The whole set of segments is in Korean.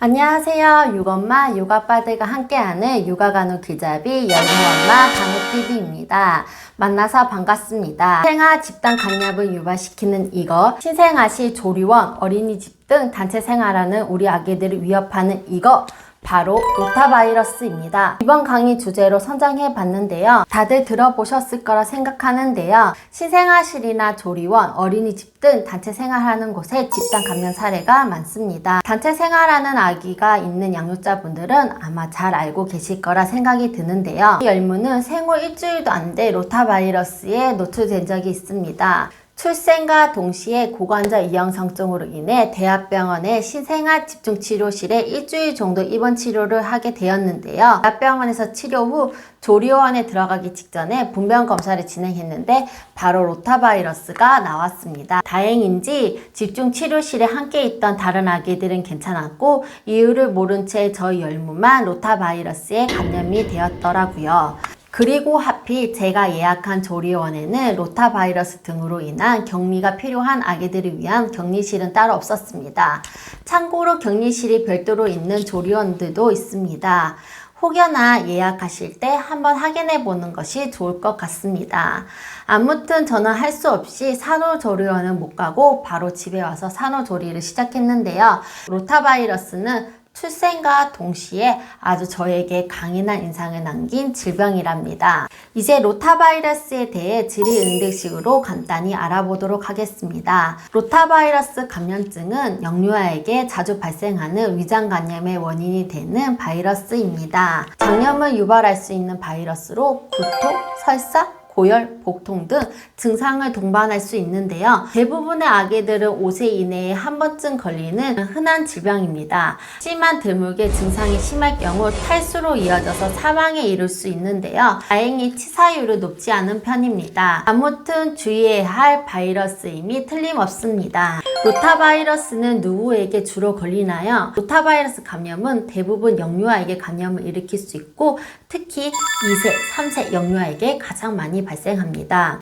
안녕하세요. 육엄마, 육아빠들과 함께하는 육아간호 길잡이 열무엄마 간호TV입니다. 만나서 반갑습니다. 신생아 집단 감염을 유발시키는 이거, 신생아시 조리원, 어린이집 등 단체 생활하는 우리 아기들을 위협하는 이거, 바로 로타바이러스입니다. 이번 강의 주제로 선정해 봤는데요. 다들 들어보셨을 거라 생각하는데요. 신생아실이나 조리원, 어린이집 등 단체 생활하는 곳에 집단 감염 사례가 많습니다. 단체 생활하는 아기가 있는 양육자분들은 아마 잘 알고 계실 거라 생각이 드는데요. 이 열무는 생후 일주일도 안 돼 로타바이러스에 노출된 적이 있습니다. 출생과 동시에 고관절 이형성증으로 인해 대학병원의 신생아 집중치료실에 일주일 정도 입원 치료를 하게 되었는데요. 대학병원에서 치료 후 조리원에 들어가기 직전에 분변 검사를 진행했는데 바로 로타바이러스가 나왔습니다. 다행인지 집중치료실에 함께 있던 다른 아기들은 괜찮았고 이유를 모른 채 저희 열무만 로타바이러스에 감염이 되었더라고요. 그리고 하필 제가 예약한 조리원에는 로타바이러스 등으로 인한 격리가 필요한 아기들을 위한 격리실은 따로 없었습니다. 참고로 격리실이 별도로 있는 조리원들도 있습니다. 혹여나 예약하실 때 한번 확인해 보는 것이 좋을 것 같습니다. 아무튼 저는 할 수 없이 산후조리원은 못 가고 바로 집에 와서 산후조리를 시작했는데요. 로타바이러스는 출생과 동시에 아주 저에게 강인한 인상을 남긴 질병이랍니다. 이제 로타바이러스에 대해 질의응답식으로 간단히 알아보도록 하겠습니다. 로타바이러스 감염증은 영유아에게 자주 발생하는 위장감염의 원인이 되는 바이러스입니다. 장염을 유발할 수 있는 바이러스로 구토, 설사, 고열, 복통 등 증상을 동반할 수 있는데요. 대부분의 아기들은 5세 이내에 한 번쯤 걸리는 흔한 질병입니다. 하지만 드물게 증상이 심할 경우 탈수로 이어져서 사망에 이를 수 있는데요. 다행히 치사율은 높지 않은 편입니다. 아무튼 주의해야 할 바이러스임이 틀림없습니다. 로타바이러스는 누구에게 주로 걸리나요? 로타바이러스 감염은 대부분 영유아에게 감염을 일으킬 수 있고 특히 2세, 3세 영유아에게 가장 많이 발생합니다.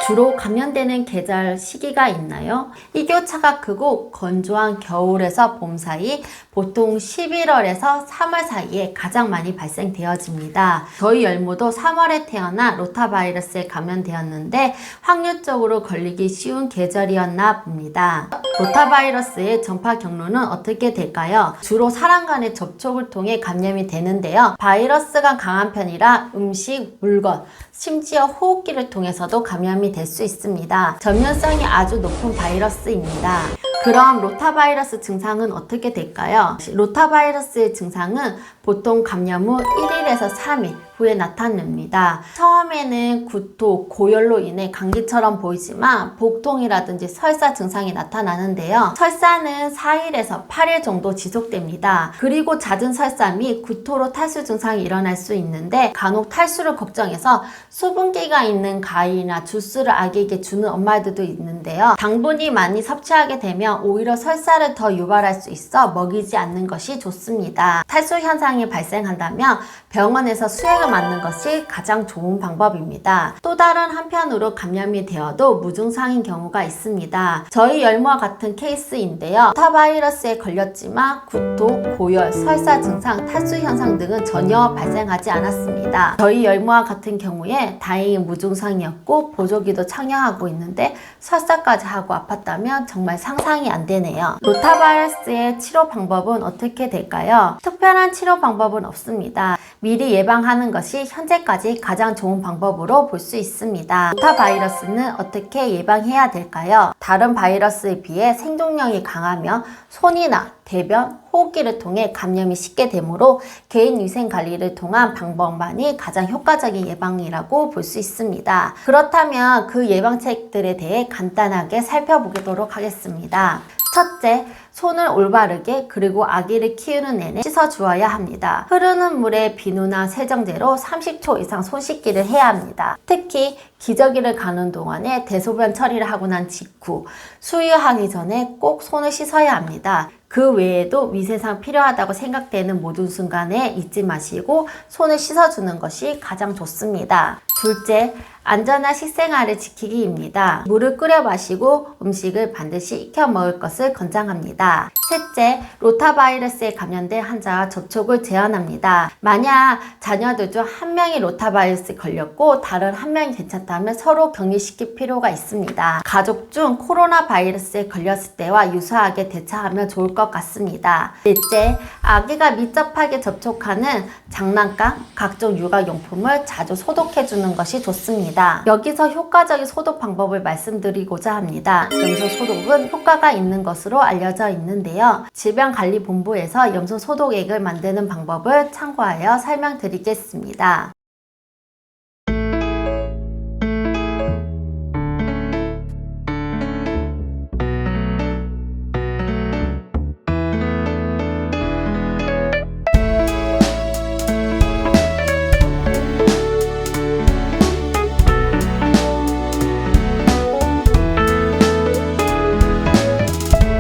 주로 감염되는 계절 시기가 있나요? 일교차가 크고 건조한 겨울에서 봄 사이 보통 11월에서 3월 사이에 가장 많이 발생되어집니다. 저희 열무도 3월에 태어나 로타바이러스에 감염되었는데 확률적으로 걸리기 쉬운 계절이었나 봅니다. 로타바이러스의 전파 경로는 어떻게 될까요? 주로 사람 간의 접촉을 통해 감염이 되는데요. 바이러스가 강한 편이라 음식, 물건, 심지어 호흡기를 통해서도 감염이 될 수 있습니다. 전염성이 아주 높은 바이러스입니다. 그럼 로타바이러스 증상은 어떻게 될까요? 로타바이러스의 증상은 보통 감염 후 1일에서 3일 후에 나타납니다. 처음에는 구토, 고열로 인해 감기처럼 보이지만 복통이라든지 설사 증상이 나타나는데요. 설사는 4일에서 8일 정도 지속됩니다. 그리고 잦은 설사 및 구토로 탈수 증상이 일어날 수 있는데 간혹 탈수를 걱정해서 수분기가 있는 과일이나 주스를 아기에게 주는 엄마들도 있는데요. 당분이 많이 섭취하게 되면 오히려 설사를 더 유발할 수 있어 먹이지 않는 것이 좋습니다. 탈수 현상이 발생한다면 병원에서 수액을 맞는 것이 가장 좋은 방법입니다. 또 다른 한편으로 감염이 되어도 무증상인 경우가 있습니다. 저희 열무와 같은 케이스인데요. 로타바이러스에 걸렸지만 구토, 고열, 설사 증상, 탈수 현상 등은 전혀 발생하지 않았습니다. 저희 열무와 같은 경우에 다행히 무증상이었고 보조기도 착용하고 있는데 설사까지 하고 아팠다면 정말 상상이 안 되네요. 로타바이러스의 치료 방법은 어떻게 될까요? 특별한 치료 방법은 없습니다. 미리 예방하는 것이 현재까지 가장 좋은 방법으로 볼 수 있습니다. 로타바이러스는 어떻게 예방해야 될까요? 다른 바이러스에 비해 생존력이 강하며 손이나 대변, 호흡기를 통해 감염이 쉽게 되므로 개인위생관리를 통한 방법만이 가장 효과적인 예방이라고 볼 수 있습니다. 그렇다면 그 예방책들에 대해 간단하게 살펴보도록 하겠습니다. 첫째, 손을 올바르게 그리고 아기를 키우는 내내 씻어주어야 합니다. 흐르는 물에 비누나 세정제로 30초 이상 손 씻기를 해야 합니다. 특히 기저귀를 가는 동안에 대소변 처리를 하고 난 직후 수유하기 전에 꼭 손을 씻어야 합니다. 그 외에도 위생상 필요하다고 생각되는 모든 순간에 잊지 마시고 손을 씻어주는 것이 가장 좋습니다. 둘째, 안전한 식생활을 지키기입니다. 물을 끓여 마시고 음식을 반드시 익혀 먹을 것을 권장합니다. 셋째, 로타바이러스에 감염된 환자와 접촉을 제한합니다. 만약 자녀들 중 한 명이 로타바이러스에 걸렸고 다른 한 명이 괜찮다면 서로 격리시킬 필요가 있습니다. 가족 중 코로나 바이러스에 걸렸을 때와 유사하게 대처하면 좋을 것 같습니다. 넷째, 아기가 밀접하게 접촉하는 장난감, 각종 육아용품을 자주 소독해주는 것이 좋습니다. 여기서 효과적인 소독 방법을 말씀드리고자 합니다. 염소 소독은 효과가 있는 것으로 알려져 있는데요. 질병관리본부에서 염소 소독액을 만드는 방법을 참고하여 설명드리겠습니다.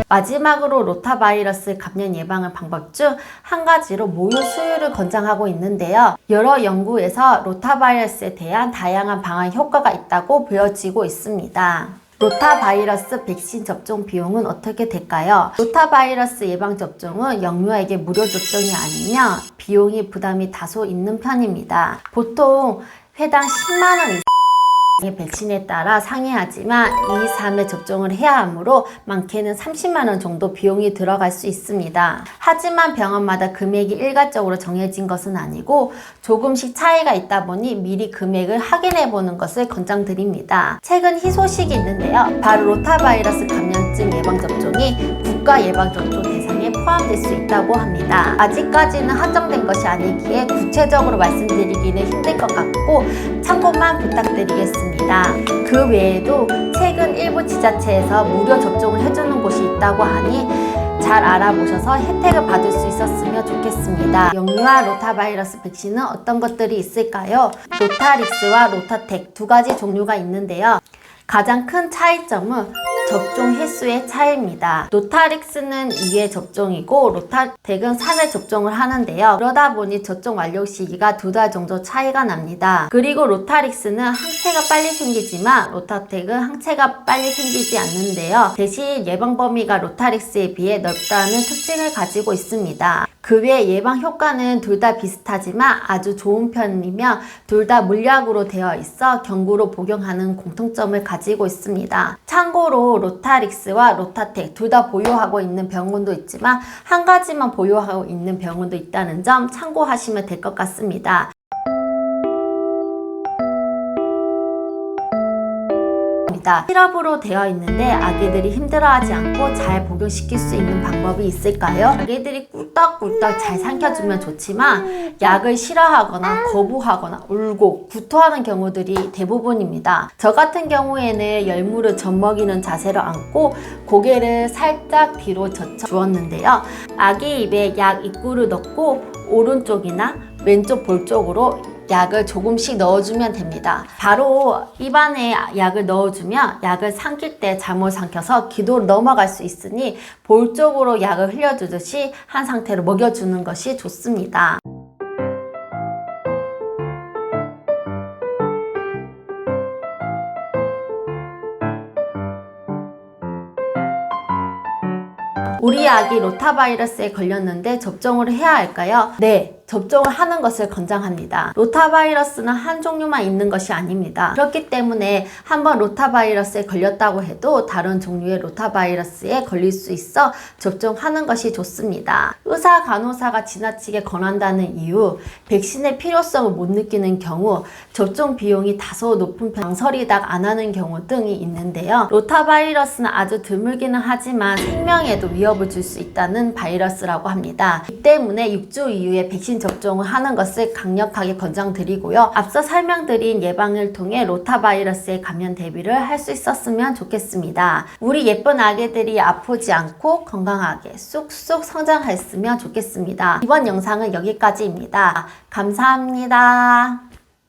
마지막으로 로타바이러스 감염 예방 방법 중 한 가지로 모유 수유를 권장하고 있는데요. 여러 연구에서 로타바이러스에 대한 다양한 방안 효과가 있다고 보여지고 있습니다. 로타바이러스 백신 접종 비용은 어떻게 될까요? 로타바이러스 예방 접종은 영유아에게 무료 접종이 아니며 비용이 부담이 다소 있는 편입니다. 보통 회당 10만 원 이상 백신에 따라 상이하지만 2, 3회 접종을 해야 하므로 많게는 30만 원 정도 비용이 들어갈 수 있습니다. 하지만 병원마다 금액이 일괄적으로 정해진 것은 아니고 조금씩 차이가 있다 보니 미리 금액을 확인해 보는 것을 권장드립니다. 최근 희소식이 있는데요. 바로 로타바이러스 감염증 예방접종이 국가 예방접종 대상에 포함될 수 있다고 합니다. 아직까지는 한정된 것이 아니기에 구체적으로 말씀드리기는 힘들 것 같고 참고만 부탁드리겠습니다. 그 외에도 최근 일부 지자체에서 무료 접종을 해주는 곳이 있다고 하니 잘 알아보셔서 혜택을 받을 수 있었으면 좋겠습니다. 영유아 로타바이러스 백신은 어떤 것들이 있을까요? 로타릭스와 로타텍 두 가지 종류가 있는데요. 가장 큰 차이점은 접종 횟수의 차이입니다. 로타릭스는 2회 접종이고 로타텍은 3회 접종을 하는데요. 그러다 보니 접종 완료 시기가 2달 정도 차이가 납니다. 그리고 로타릭스는 항체가 빨리 생기지만 로타텍은 항체가 빨리 생기지 않는데요. 대신 예방 범위가 로타릭스에 비해 넓다는 특징을 가지고 있습니다. 그 외 예방 효과는 둘 다 비슷하지만 아주 좋은 편이며 둘 다 물약으로 되어 있어 경구로 복용하는 공통점을 가지고 있습니다. 참고로 로타릭스와 로타텍 둘 다 보유하고 있는 병원도 있지만 한 가지만 보유하고 있는 병원도 있다는 점 참고하시면 될 것 같습니다. 시럽으로 되어 있는데 아기들이 힘들어하지 않고 잘 복용시킬 수 있는 방법이 있을까요? 아기들이 꿀떡꿀떡 잘 삼켜주면 좋지만 약을 싫어하거나 거부하거나 울고 구토하는 경우들이 대부분입니다. 저 같은 경우에는 열무를 젖먹이는 자세로 앉고 고개를 살짝 뒤로 젖혀 주었는데요. 아기 입에 약 입구를 넣고 오른쪽이나 왼쪽 볼 쪽으로 약을 조금씩 넣어주면 됩니다. 바로 입안에 약을 넣어주면 약을 삼킬 때 잘못 삼켜서 기도로 넘어갈 수 있으니 볼 쪽으로 약을 흘려주듯이 한 상태로 먹여주는 것이 좋습니다. 우리 아기 로타바이러스에 걸렸는데 접종을 해야 할까요? 네. 접종을 하는 것을 권장합니다. 로타바이러스는 한 종류만 있는 것이 아닙니다. 그렇기 때문에 한번 로타바이러스에 걸렸다고 해도 다른 종류의 로타바이러스에 걸릴 수 있어 접종하는 것이 좋습니다. 의사, 간호사가 지나치게 권한다는 이유, 백신의 필요성을 못 느끼는 경우, 접종 비용이 다소 높은 망설이다가 안 하는 경우 등이 있는데요. 로타바이러스는 아주 드물기는 하지만 생명에도 위협을 줄 수 있다는 바이러스라고 합니다. 이 때문에 6주 이후에 백신 접종을 하는 것을 강력하게 권장드리고요. 앞서 설명드린 예방을 통해 로타바이러스에 감염 대비를 할 수 있었으면 좋겠습니다. 우리 예쁜 아기들이 아프지 않고 건강하게 쑥쑥 성장했으면 좋겠습니다. 이번 영상은 여기까지입니다. 감사합니다.